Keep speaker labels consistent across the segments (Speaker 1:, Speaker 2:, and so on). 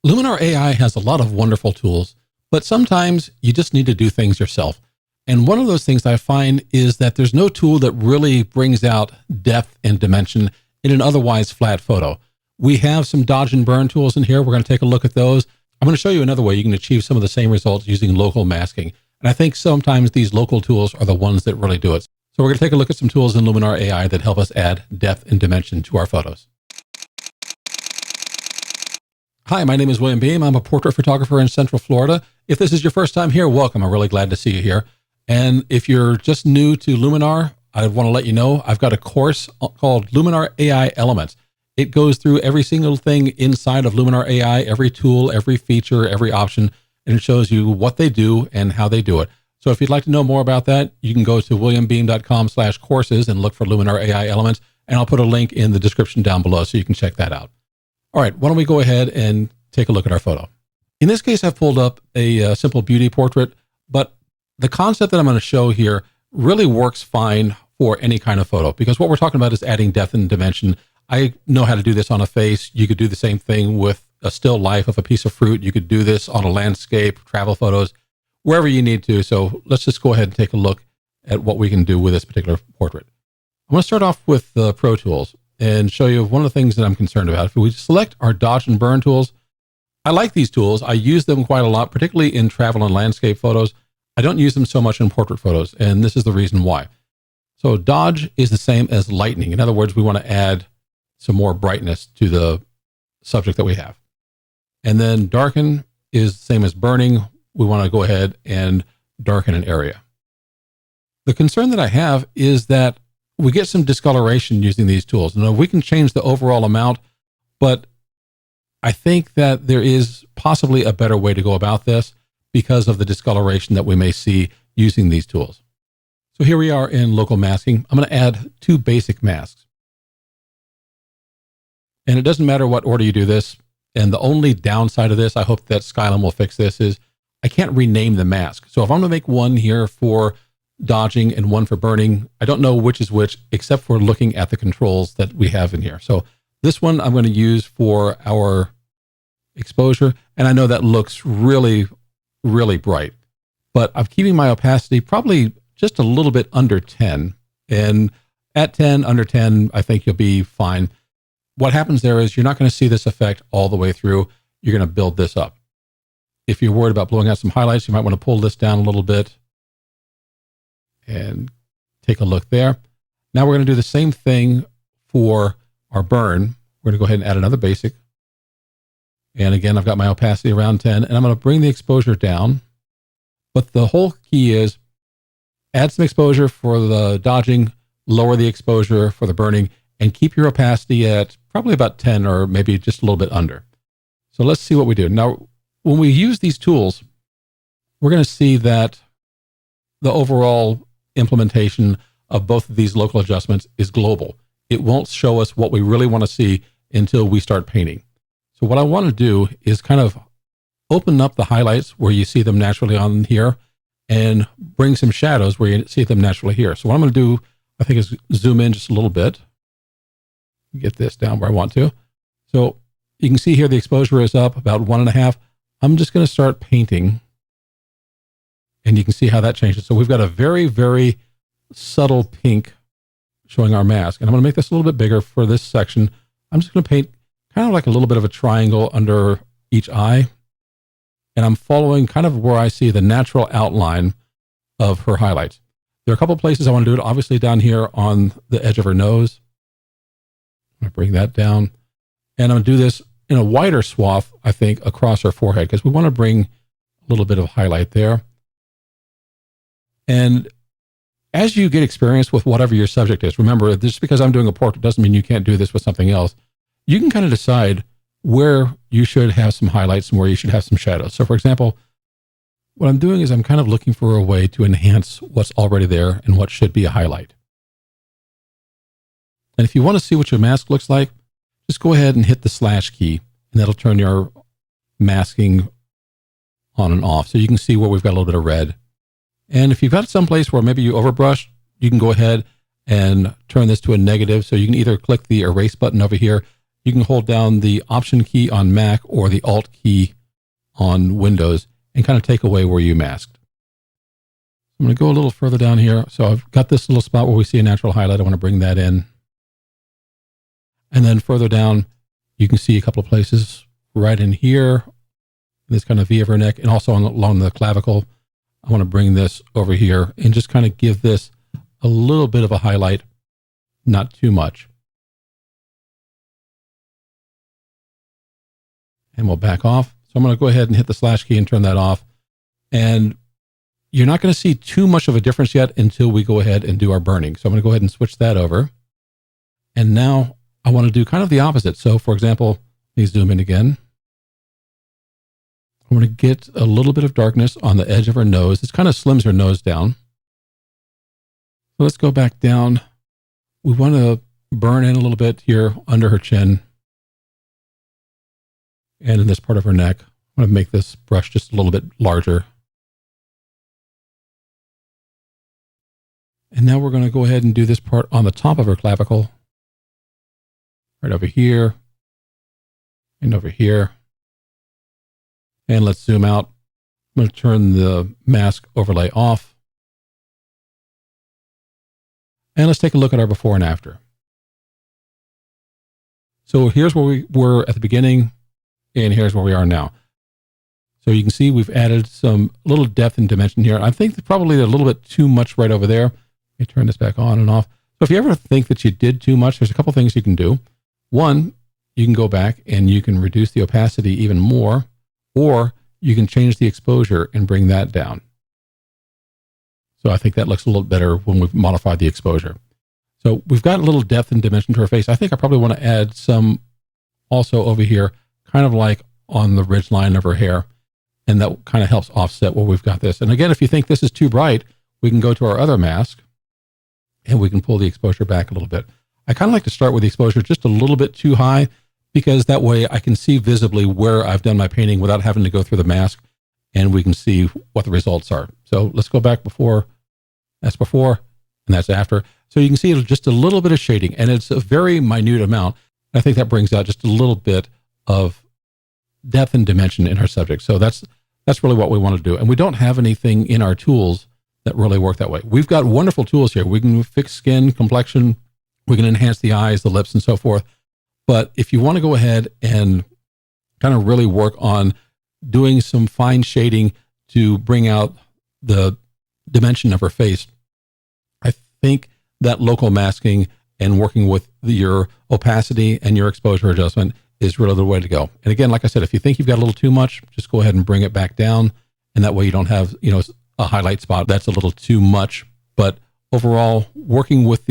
Speaker 1: Luminar AI has a lot of wonderful tools, but sometimes you just need to do things yourself. And one of those things I find is that there's no tool that really brings out depth and dimension in an otherwise flat photo. We have some dodge and burn tools in here. We're going to take a look at those. I'm going to show you another way you can achieve some of the same results using local masking. And I think sometimes these local tools are the ones that really do it. So we're going to take a look at some tools in Luminar AI that help us add depth and dimension to our photos. Hi, my name is William Beem. I'm a portrait photographer in Central Florida. If this is your first time here, welcome. I'm really glad to see you here. And if you're just new to Luminar, I want to let you know I've got a course called Luminar AI Elements. It goes through every single thing inside of Luminar AI, every tool, every feature, every option, and it shows you what they do and how they do it. So if you'd like to know more about that, you can go to williambeem.com/courses and look for Luminar AI Elements, and I'll put a link in the description down below so you can check that out. All right, why don't we go ahead and take a look at our photo. In this case, I've pulled up a simple beauty portrait, but the concept that I'm going to show here really works fine for any kind of photo, because what we're talking about is adding depth and dimension. I know how to do this on a face. You could do the same thing with a still life of a piece of fruit. You could do this on a landscape, travel photos, wherever you need to. So let's just go ahead and take a look at what we can do with this particular portrait. I'm going to start off with the Pro Tools and show you one of the things that I'm concerned about. If we select our dodge and burn tools, I like these tools. I use them quite a lot, particularly in travel and landscape photos. I don't use them so much in portrait photos, and this is the reason why. So dodge is the same as lightening. In other words, we want to add some more brightness to the subject that we have. And then darken is the same as burning. We want to go ahead and darken an area. The concern that I have is that we get some discoloration using these tools. Now, we can change the overall amount, but I think that there is possibly a better way to go about this because of the discoloration that we may see using these tools. So here we are in local masking. I'm going to add two basic masks. And it doesn't matter what order you do this. And the only downside of this, I hope that Skylum will fix this, is I can't rename the mask. So if I'm going to make one here for dodging and one for burning, I don't know which is which, except for looking at the controls that we have in here. So this one I'm going to use for our exposure. And I know that looks really, really bright, but I'm keeping my opacity probably just a little bit under 10. And at 10, under 10, I think you'll be fine. What happens there is you're not going to see this effect all the way through. You're going to build this up. If you're worried about blowing out some highlights, you might want to pull this down a little bit and take a look there. Now we're going to do the same thing for our burn. We're going to go ahead and add another basic. And again, I've got my opacity around 10, and I'm going to bring the exposure down. But the whole key is add some exposure for the dodging, lower the exposure for the burning, and keep your opacity at probably about 10 or maybe just a little bit under. So let's see what we do. Now, when we use these tools, we're going to see that the overall implementation of both of these local adjustments is global. It won't show us what we really want to see until we start painting. So what I want to do is kind of open up the highlights where you see them naturally on here and bring some shadows where you see them naturally here. So what I'm going to do, I think, is zoom in just a little bit. Get this down where I want to. So you can see here the exposure is up about 1.5. I'm just going to start painting, and you can see how that changes. So we've got a very, very subtle pink showing our mask. And I'm going to make this a little bit bigger for this section. I'm just going to paint kind of like a little bit of a triangle under each eye. And I'm following kind of where I see the natural outline of her highlights. There are a couple places I want to do it. Obviously down here on the edge of her nose. I'm going to bring that down. And I'm going to do this in a wider swath, I think, across her forehead, because we want to bring a little bit of highlight there. And as you get experience with whatever your subject is, remember, just because I'm doing a portrait doesn't mean you can't do this with something else. You can kind of decide where you should have some highlights and where you should have some shadows. So for example, what I'm doing is I'm kind of looking for a way to enhance what's already there and what should be a highlight. And if you want to see what your mask looks like, just go ahead and hit the slash key, and that'll turn your masking on and off. So you can see where we've got a little bit of red. And if you've got some place where maybe you overbrush, you can go ahead and turn this to a negative. So you can either click the erase button over here. you can hold down the Option key on Mac or the Alt key on Windows and kind of take away where you masked. I'm going to go a little further down here. So I've got this little spot where we see a natural highlight. I want to bring that in. And then further down, you can see a couple of places right in here, this kind of V of her neck, and also along the clavicle. I want to bring this over here and just kind of give this a little bit of a highlight, not too much. And we'll back off. So I'm going to go ahead and hit the slash key and turn that off. And you're not going to see too much of a difference yet until we go ahead and do our burning. So I'm going to go ahead and switch that over. And now I want to do kind of the opposite. So for example, let me zoom in again. I want to get a little bit of darkness on the edge of her nose. This kind of slims her nose down. So let's go back down. We want to burn in a little bit here under her chin. And in this part of her neck, I'm going to make this brush just a little bit larger. And now we're going to go ahead and do this part on the top of her clavicle. Right over here. And over here. And let's zoom out. I'm going to turn the mask overlay off. And let's take a look at our before and after. So here's where we were at the beginning. And here's where we are now. So you can see we've added some little depth and dimension here. I think probably a little bit too much right over there. Let me turn this back on and off. So if you ever think that you did too much, there's a couple things you can do. One, you can go back and you can reduce the opacity even more, or you can change the exposure and bring that down. So I think that looks a little better when we've modified the exposure. So we've got a little depth and dimension to her face. I think I probably want to add some also over here, kind of like on the ridge line of her hair. And that kind of helps offset where we've got this. And again, if you think this is too bright, we can go to our other mask and we can pull the exposure back a little bit. I kind of like to start with the exposure just a little bit too high, because that way I can see visibly where I've done my painting without having to go through the mask, and we can see what the results are. So let's go back before. That's before and that's after. So you can see just a little bit of shading, and it's a very minute amount. I think that brings out just a little bit of depth and dimension in her subject. So that's really what we want to do. And we don't have anything in our tools that really work that way. We've got wonderful tools here. We can fix skin, complexion, we can enhance the eyes, the lips, and so forth. But if you want to go ahead and kind of really work on doing some fine shading to bring out the dimension of her face, I think that local masking and working with your opacity and your exposure adjustment is really the way to go. And again, like I said, if you think you've got a little too much, just go ahead and bring it back down. And that way you don't have, a highlight spot that's a little too much. But overall, working with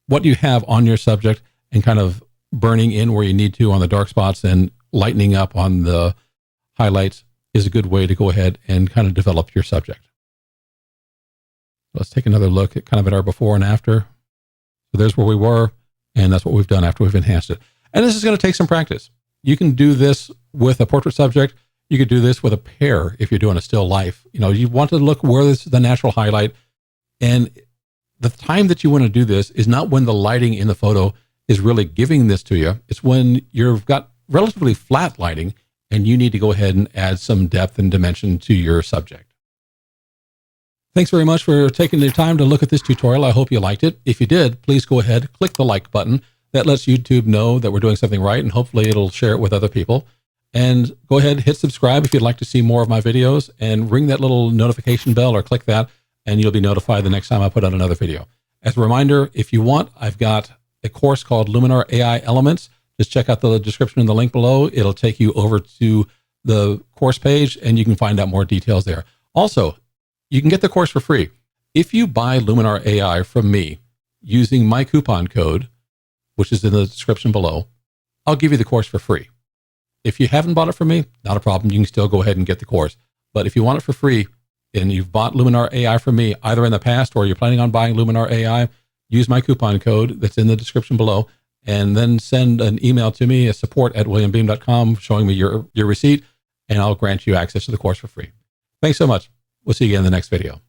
Speaker 1: what you have on your subject and kind of burning in where you need to on the dark spots and lightening up on the highlights is a good way to go ahead and kind of develop your subject. Let's take another look at kind of at our before and after. So there's where we were, and that's what we've done after we've enhanced it. And this is going to take some practice. You can do this with a portrait subject. You could do this with a pair if you're doing a still life. You want to look where this is the natural highlight. And the time that you want to do this is not when the lighting in the photo is really giving this to you. It's when you've got relatively flat lighting and you need to go ahead and add some depth and dimension to your subject. Thanks very much for taking the time to look at this tutorial. I hope you liked it. If you did, please go ahead, click the like button. That lets YouTube know that we're doing something right, and hopefully it'll share it with other people. And go ahead, hit subscribe if you'd like to see more of my videos, and ring that little notification bell or click that, and you'll be notified the next time I put out another video. As a reminder, if you want, I've got a course called Luminar AI Elements. Just check out the description in the link below. It'll take you over to the course page, and you can find out more details there. Also, you can get the course for free. If you buy Luminar AI from me using my coupon code, which is in the description below, I'll give you the course for free. If you haven't bought it from me, not a problem. You can still go ahead and get the course. But if you want it for free and you've bought Luminar AI from me, either in the past or you're planning on buying Luminar AI, use my coupon code that's in the description below, and then send an email to me at support@williambeem.com showing me your receipt, and I'll grant you access to the course for free. Thanks so much. We'll see you again in the next video.